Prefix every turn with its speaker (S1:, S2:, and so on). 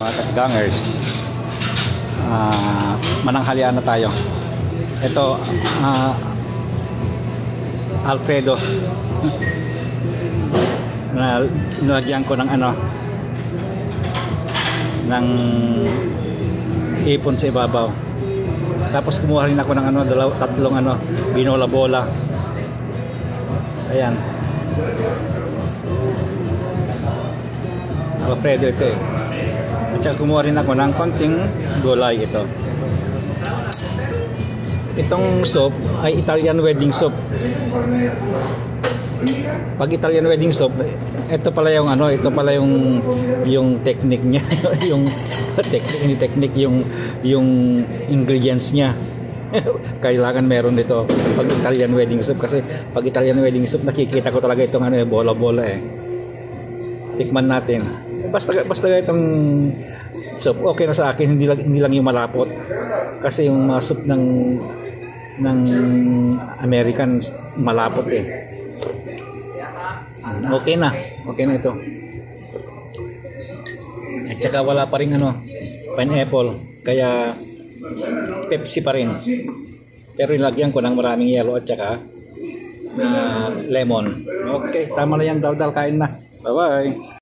S1: Mga katigangers, mananghalian na tayo. Ito, Alfredo na nilagyan ko ng ng ipon sa ibabaw. Tapos kumuha rin ako ng tatlong binola bola. Ayan, Alfredo ito eh. At saka kumuha rin ako ng konting gulay ito. Itong soup ay Italian wedding soup. Pag Italian wedding soup, ito pala yung yung technique niya, yung technique yung ingredients niya. Kailangan meron dito pag Italian wedding soup, kasi pag Italian wedding soup nakikita ko talaga itong bola-bola eh. Tikman natin. Basta itong soup okay na sa akin, hindi lang yung malapot. Kasi yung mga soup ng American malapot eh. Okay na ito. At saka wala pa ring pineapple, kaya Pepsi pa rin. Pero nilagyan ko ng maraming yellow at saka lemon. Okay, tama na yan, dal kain na. Bye bye.